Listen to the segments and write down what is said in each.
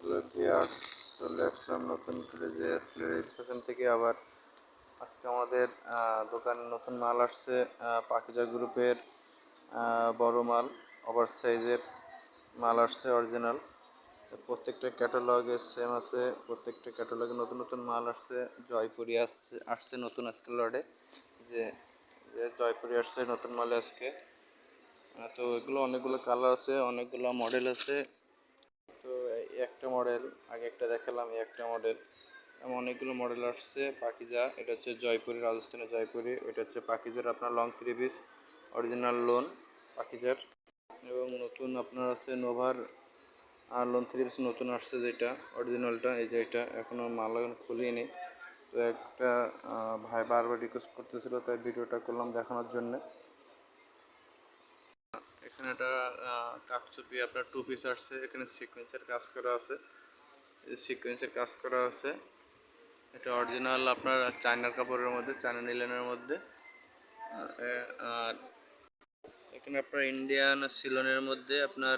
Viewers, চলে আসলাম নতুন করে যে লেডিস ফ্যাশন থেকে। আবার আজকে আমাদের দোকানে নতুন মাল আসছে। পাকিজা গ্রুপের বড় মাল, ওভার সাইজের মাল আসছে অরিজিনাল। প্রত্যেকটা ক্যাটালগে সেম আছে, প্রত্যেকটা ক্যাটালগে নতুন নতুন মাল আসছে। জয়পুরি আসছে নতুন আজকে লটে, যে জয়পুরি আসছে নতুন মালে আজকে। তো এগুলো অনেকগুলো কালার আছে, অনেকগুলো মডেল আছে। তো একটা মডেল আগে একটা দেখালাম, এই একটা মডেল, অনেকগুলো মডেল আসছে। পাকিজা, এটা হচ্ছে জয়পুরি, রাজস্থানের জয়পুরি। এটা হচ্ছে পাকিজার আপনার long three piece original lawn পাকিজার। এবং নতুন আপনার আছে নোভার লোন থ্রি পিস নতুন আসছে, যেটা অরিজিনালটা। এই যে এটা এখনও মাল এখন খুলিনি। তো একটা ভাই বারবার রিকোয়েস্ট করতেছিল, তাই ভিডিওটা করলাম দেখানোর জন্য। এখানে একটা কাকচুপি আপনার টু পিস আসছে, এখানে সিকোয়েন্সের কাজ করা আছে, সিকোয়েন্সের কাজ করা আছে। এটা অরিজিনাল আপনার চায়নার কাপড়ের মধ্যে, চায়না নিলেনের মধ্যে। আর এখানে আপনার ইন্ডিয়ান সিলনের মধ্যে আপনার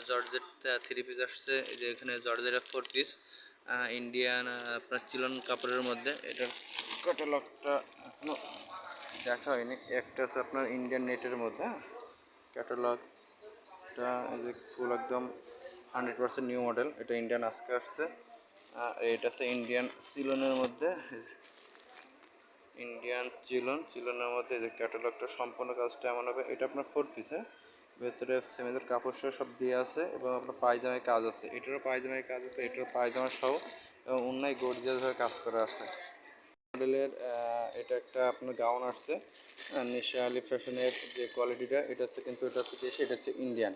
জর্জেট থ্রি পিস আসছে। এই যে এখানে জর্জেটের ফোর পিস ইন্ডিয়ান আপনার চিলন কাপড়ের মধ্যে। এটার ক্যাটালগটা এখনো দেখা হয়নি। একটা আছে আপনার ইন্ডিয়ান নেটের মধ্যে। ক্যাটালগটা এই যে ফুল একদম 100% নিউ মডেল। এটা ইন্ডিয়ান আজকে আসছে। এটা আছে ইন্ডিয়ান সিলনের মধ্যে, ইন্ডিয়ান চিলনের মধ্যে যে ক্যাটালগটা সম্পূর্ণ কাজটা এমন হবে। এটা আপনার ফোর পিসের ভেতরে সেমেদের কাপড় সহ সব দিয়ে আছে, এবং আপনার পায়জামায় কাজ আছে। এটারও পায়জামায় কাজ আছে, এটারও পায়জামা সহ, এবং অন্যায় গর্জিয়াসভাবে কাজ করা আছে। মডেলের এটা একটা আপনার গাউন আসছে নিশা আলী ফ্যাশনের যে কোয়ালিটিটা, এটা হচ্ছে, কিন্তু এটা হচ্ছে দেশি, এটা হচ্ছে ইন্ডিয়ান।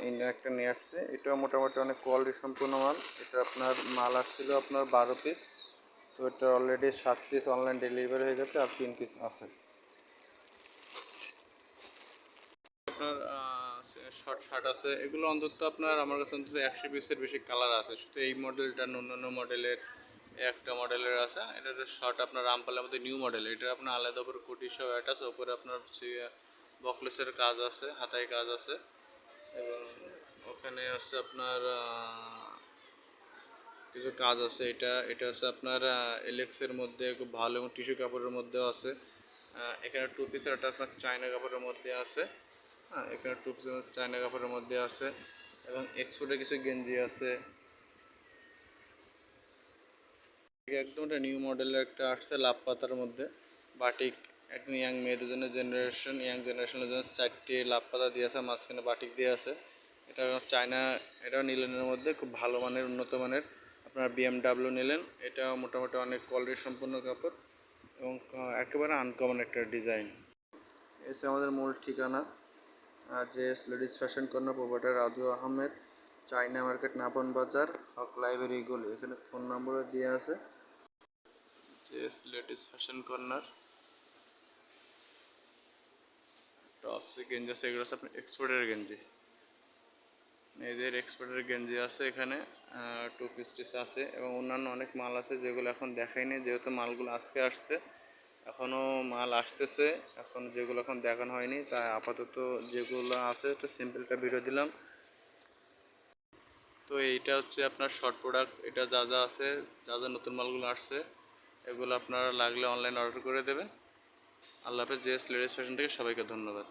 ইন্ডিয়ান একটা নিয়ে আসছে। এটাও মোটামুটি অনেক কোয়ালিটি সম্পূর্ণ মাল। এটা আপনার মাল আসছিল আপনার 12 পিস। তো এটা অলরেডি 7 পিস অনলাইন ডেলিভারি হয়ে গেছে, আর 3 পিস আছে। আপনার শর্ট শার্ট আছে, এগুলো অন্তত আপনার আমার কাছে অন্তত 100 পিসের বেশি কালার আছে। শুধু এই মডেলটা অন্যান্য মডেলের একটা মডেলের আছে। এটার শর্ট আপনার রামপালের মধ্যে নিউ মডেল। এটা আপনার আলাদা করে কোটি সহ অ্যাটাচ, ওপরে আপনার বকলেসের কাজ আছে, হাতায় কাজ আছে। এবং ওখানে হচ্ছে আপনার কিছু কাজ আছে। এটা হচ্ছে আপনার এলেক্সের মধ্যে খুব ভালো, এবং টিস্যু কাপড়ের মধ্যেও আছে। এখানে টু পিসের একটা আপনার চায়না কাপড়ের মধ্যে আছে। এখানে টু পিসের চায়না কাপড়ের মধ্যে আছে, এবং এক্সপোর্টের কিছু গেঞ্জি আছে। একদম একটা নিউ মডেলের একটা আসছে লাভ পাতার মধ্যে বাটিক। একদম ইয়াং মেয়েদের জন্য, ইয়াং জেনারেশনের জন্য 4টি লাভ পাতা দিয়ে আছে, মাঝখানে বাটিক দিয়ে আছে। এটা চায়না, এটাও নিলেনের মধ্যে খুব ভালো মানের, উন্নত মানের। আপনার BMW নিলেন, এটা মোটামুটি অনেক কোয়ালিটি সম্পন্ন কাপড়, এবং একেবারে আনকমন একটা ডিজাইন। এসে আমাদের মূল ঠিকানা JS ladies fashion corner, provider Raju Ahmed, China market, নাপন বাজার, হক লাইব্রেরি গুলো। এখানে ফোন নম্বরও দেওয়া আছে। JS ladies fashion corner. টপসে গেঞ্জি আছে, এগুলো হচ্ছে আপনার এক্সপোর্টের গেঞ্জি। এদের এক্সপোর্টের গেঞ্জি আছে এখানে, টু পিস আছে, এবং অন্যান্য অনেক মাল আছে যেগুলো এখন দেখাইনি, যেহেতু মালগুলো আজকে আসছে। এখনও মাল আসতেছে, এখন যেগুলো এখন দেখানো হয়নি, তাই আপাতত যেগুলো আছে তো সিম্পলটা ভিডিও দিলাম। তো এইটা হচ্ছে আপনার শর্ট প্রোডাক্ট। এটা যা যা আছে, যা যা নতুন মালগুলো আসছে, এগুলো আপনারা লাগলে অনলাইন অর্ডার করে দেবেন। আল্লাহ হাফেজ। জেএস লেডিস ফ্যাশন থেকে সবাইকে ধন্যবাদ।